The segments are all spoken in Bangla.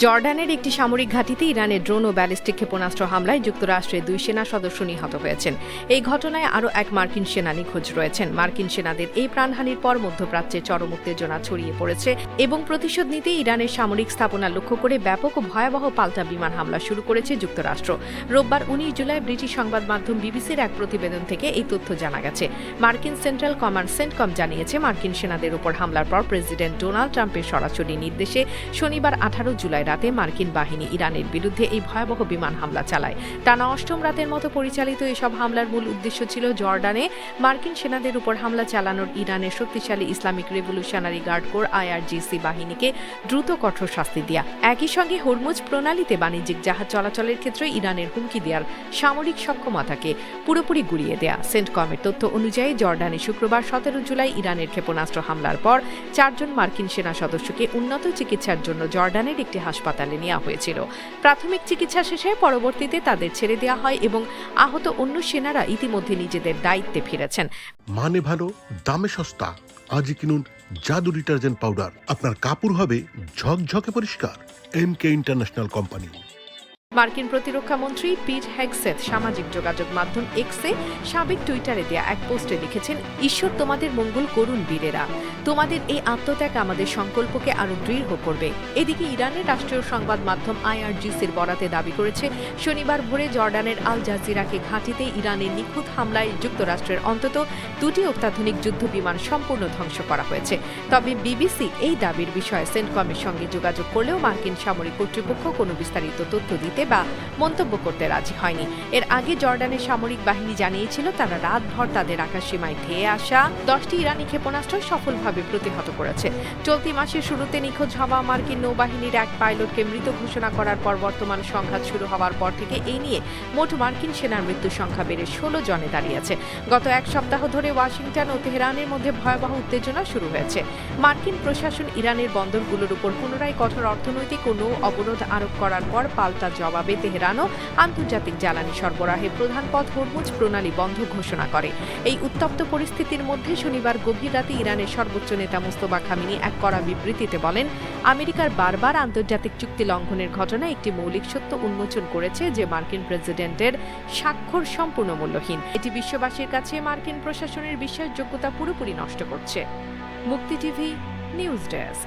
জর্ডানের একটি সামরিক ঘাঁটিতে ইরানের ড্রোন ও ব্যালিস্টিক ক্ষেপণাস্ত্র হামলায় যুক্তরাষ্ট্রের 2 সেনা সদস্য নিহত হয়েছেন। এই ঘটনায় আরও এক মার্কিন সেনা নিখোঁজ রয়েছেন। মার্কিন সেনাদের এই প্রাণহানির পর মধ্যপ্রাচ্যে চরম উত্তেজনা ছড়িয়ে পড়েছে এবং প্রতিশোধ নিতে ইরানের সামরিক স্থাপনা লক্ষ্য করে ব্যাপক ও ভয়াবহ পাল্টা বিমান হামলা শুরু করেছে যুক্তরাষ্ট্র। রোববার 19 জুলাই ব্রিটিশ সংবাদ মাধ্যম বিবিসির এক প্রতিবেদন থেকে এই তথ্য জানা গেছে। মার্কিন সেন্ট্রাল কমান্ড সেন্টকম জানিয়েছে, মার্কিন সেনাদের উপর হামলার পর প্রেসিডেন্ট ডোনাল্ড ট্রাম্পের সরাসরি নির্দেশে শনিবার 18 জুলাই রাতে মার্কিন বাহিনী ইরানের বিরুদ্ধে এই ভয়াবহ বিমান হামলা চালায়। টানা অষ্টম রাতের মতো পরিচালিত এসব হামলার মূল উদ্দেশ্য ছিল জর্ডানে মার্কিন সেনাদের উপর হামলা চালানোর ইরানের শক্তিশালী Islamic revolutionary guard corps IRGC বাহিনীকে দ্রুত কঠোর শাস্তি দেয়া, একই সঙ্গে হরমুজ প্রণালীতে বাণিজ্যিক জাহাজ চলাচলের ক্ষেত্রে ইরানের হুমকি দেওয়ার সামরিক সক্ষমতাকে পুরোপুরি গুড়িয়ে দেয়া। সেন্টকমের তথ্য অনুযায়ী জর্ডানে শুক্রবার 17 জুলাই ইরানের ক্ষেপণাস্ত্র হামলার পর 4 জন মার্কিন সেনা সদস্যকে উন্নত চিকিৎসার জন্য জর্ডানের একটি হাসপাতালে নেওয়া হয়েছিল। প্রাথমিক চিকিৎসা শেষে পরবর্তীতে তাদের ছেড়ে দেওয়া হয় এবং আহত অন্য সেনারা ইতিমধ্যে নিজেদের দায়িত্বে ফিরেছেন। মানে ভালো, দামে সস্তা। আজই কিনুন জাদু ডিটারজেন্ট পাউডার। আপনার কাপড় হবে ঝকঝকে পরিষ্কার। MK international company. মার্কিন প্রতিরক্ষা মন্ত্রী পিট হেগসেথ সামাজিক যোগাযোগ মাধ্যম এক্সে সাবেক টুইটারে দেয়া এক পোস্টে লিখেছেন, ঈশ্বর তোমাদের মঙ্গল করুন বীরেরা, তোমাদের এই আত্মত্যাগ আমাদের সংকল্পকে আরো দৃঢ় করবে। এদিকে ইরানের রাষ্ট্রীয় সংবাদ মাধ্যম আইআরজিসির বরাতে দাবি করেছে, শনিবার ভোরে জর্ডানের আল জাজিরাকে ঘাঁটিতে ইরানের নিখুঁত হামলায় যুক্তরাষ্ট্রের অন্তত 2টি অত্যাধুনিক যুদ্ধ বিমান সম্পূর্ণ ধ্বংস করা হয়েছে। তবে বিবিসি এই দাবির বিষয়ে সেন্টকমের সঙ্গে যোগাযোগ করলেও মার্কিন সামরিক কর্তৃপক্ষ কোনো বিস্তারিত তথ্য দিতে বা মন্তব্য করতে রাজি হয়নি। এর আগে জর্ডানের সামরিক বাহিনী জানিয়েছিল, তারা রাতভর তাদের আকাশসীমায় ধেয়ে আসা 10টি ইরানি ক্ষেপণাস্ত্র সফলভাবে প্রতিহত করেছে। চলতি মাসের শুরুতে নিখোঁজ হওয়া মার্কিন নৌবাহিনীর এক পাইলটকে মৃত ঘোষণা করার পর বর্তমান সংঘাত শুরু হওয়ার পর থেকে এই নিয়ে মোট মার্কিন সেনার মৃত্যুর সংখ্যা বেড়ে 16 জনে দাঁড়িয়েছে। গত এক সপ্তাহ ধরে ওয়াশিংটন ও তেহরানের মধ্যে ভয়াবহ উত্তেজনা শুরু হয়েছে। মার্কিন প্রশাসন ইরানের বন্দরগুলোর উপর পুনরায় কঠোর অর্থনৈতিক ও নৌ অবরোধ আরোপ করার পর পাল্টা জবাবে তেহরানও আন্তর্জাতিক জ্বালানি সরবরাহে প্রধান পথ হরমুজ প্রণালী বন্ধ ঘোষণা করে। এই উত্তপ্ত পরিস্থিতির মধ্যে শনিবার গভীর রাতে ইরানের সর্বোচ্চ নেতা মুস্তফা খামেনি এক কড়া বিবৃতিতে বলেন, আমেরিকার বারবার আন্তর্জাতিক চুক্তি লঙ্ঘনের ঘটনা একটি মৌলিক সত্য উন্মোচন করেছে যে মার্কিন প্রেসিডেন্টের স্বাক্ষর সম্পূর্ণ মূল্যহীন। এটি বিশ্ববাসীর কাছে মার্কিন প্রশাসনের বিশ্বাসযোগ্যতা পুরোপুরি নষ্ট করছে। মুক্তি টিভি নিউজ ডেস্ক।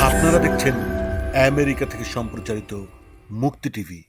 আপনারা দেখছেন আমেরিকা থেকে সম্প্রচারিত মুক্তি টিভি।